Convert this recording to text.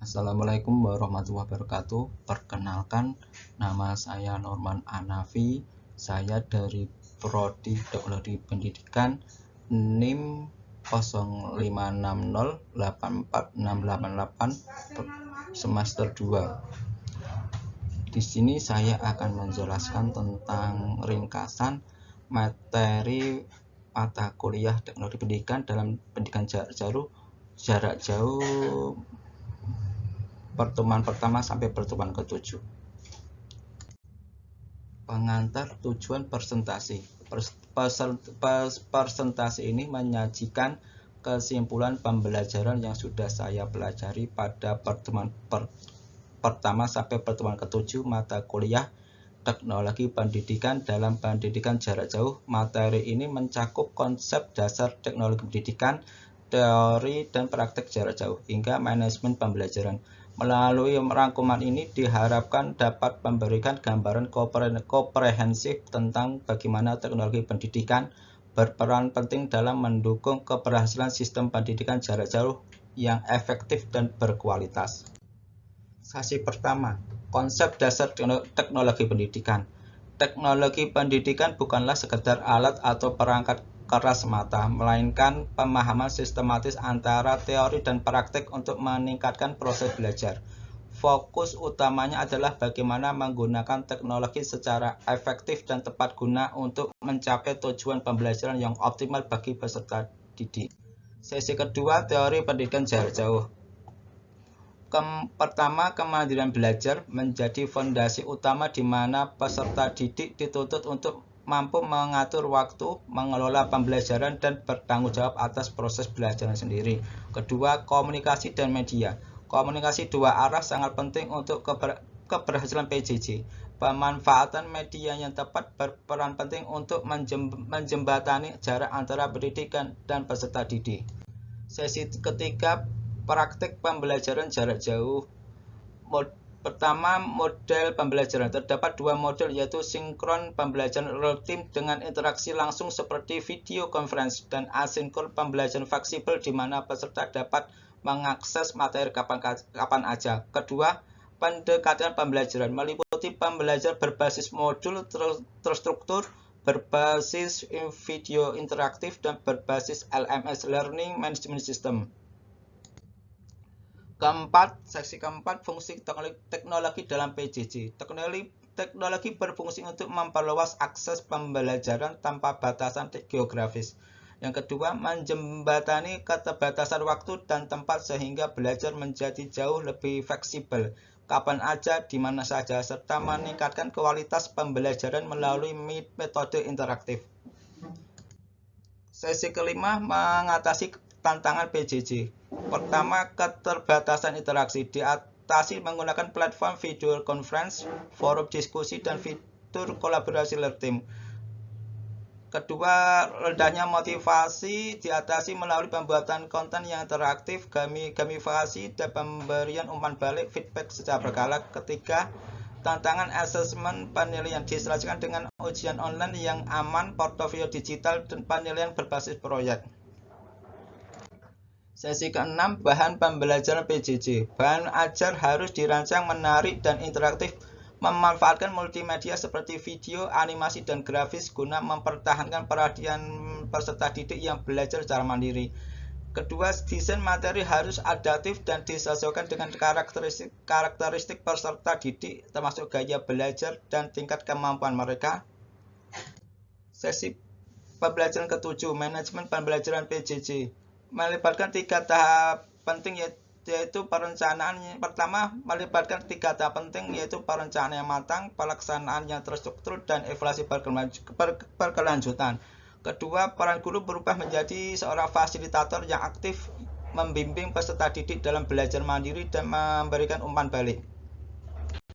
Assalamualaikum warahmatullahi wabarakatuh. Perkenalkan, nama saya Norman Anafi. Saya dari Prodi Teknologi Pendidikan, NIM 0560846688 semester 2. Di sini saya akan menjelaskan tentang ringkasan materi mata kuliah Teknologi Pendidikan dalam pendidikan jarak jauh pertemuan pertama sampai pertemuan ke-7. Pengantar tujuan presentasi. Presentasi ini menyajikan kesimpulan pembelajaran yang sudah saya pelajari pada pertemuan pertama sampai pertemuan ke-7 mata kuliah Teknologi Pendidikan dalam pendidikan jarak jauh. Materi ini mencakup konsep dasar teknologi pendidikan, teori dan praktek jarak jauh, hingga manajemen pembelajaran. Melalui rangkuman ini diharapkan dapat memberikan gambaran komprehensif tentang bagaimana teknologi pendidikan berperan penting dalam mendukung keberhasilan sistem pendidikan jarak jauh yang efektif dan berkualitas. Sesi pertama, konsep dasar teknologi pendidikan. Teknologi pendidikan bukanlah sekedar alat atau perangkat keras semata, melainkan pemahaman sistematis antara teori dan praktik untuk meningkatkan proses belajar. Fokus utamanya adalah bagaimana menggunakan teknologi secara efektif dan tepat guna untuk mencapai tujuan pembelajaran yang optimal bagi peserta didik. Sesi kedua, teori pendidikan jarak jauh. Pertama, kemandirian belajar menjadi fondasi utama di mana peserta didik dituntut untuk mampu mengatur waktu, mengelola pembelajaran, dan bertanggung jawab atas proses belajar sendiri. Kedua, komunikasi dan media. Komunikasi dua arah sangat penting untuk keberhasilan PJJ. Pemanfaatan media yang tepat berperan penting untuk menjembatani jarak antara pendidikan dan peserta didik. Sesi ketiga, praktik pembelajaran jarak jauh. Pertama, model pembelajaran. Terdapat dua model, yaitu sinkron pembelajaran real time dengan interaksi langsung seperti video conference, dan asinkron pembelajaran fleksibel di mana peserta dapat mengakses materi kapan aja. Kedua, pendekatan pembelajaran meliputi pembelajaran berbasis modul terstruktur, berbasis video interaktif, dan berbasis LMS Learning Management System. Seksi keempat, fungsi teknologi dalam PJJ. Teknologi berfungsi untuk memperluas akses pembelajaran tanpa batasan geografis. Yang kedua, menjembatani keterbatasan waktu dan tempat sehingga belajar menjadi jauh lebih fleksibel, kapan aja, di mana saja, serta meningkatkan kualitas pembelajaran melalui metode interaktif. Sesi kelima, mengatasi tantangan PJJ. Pertama, keterbatasan interaksi diatasi menggunakan platform video conference, forum diskusi, dan fitur kolaborasi learning. Kedua, rendahnya motivasi diatasi melalui pembuatan konten yang interaktif, gamifikasi, dan pemberian umpan balik feedback secara berkala. Ketiga, tantangan asesmen penilaian disesuaikan dengan ujian online yang aman, portofolio digital, dan penilaian berbasis proyek. Sesi keenam, bahan pembelajaran PJJ. Bahan ajar harus dirancang menarik dan interaktif, memanfaatkan multimedia seperti video, animasi, dan grafis guna mempertahankan perhatian peserta didik yang belajar secara mandiri. Kedua, desain materi harus adaptif dan disesuaikan dengan karakteristik peserta didik, termasuk gaya belajar dan tingkat kemampuan mereka. Sesi pembelajaran ke-7, manajemen pembelajaran PJJ. Melibatkan 3 tahap penting, yaitu perencanaan. Pertama, melibatkan 3 tahap penting, yaitu perencanaan yang matang, pelaksanaan yang terstruktur, dan evaluasi berkelanjutan. Kedua, peran guru berubah menjadi seorang fasilitator yang aktif, membimbing peserta didik dalam belajar mandiri dan memberikan umpan balik.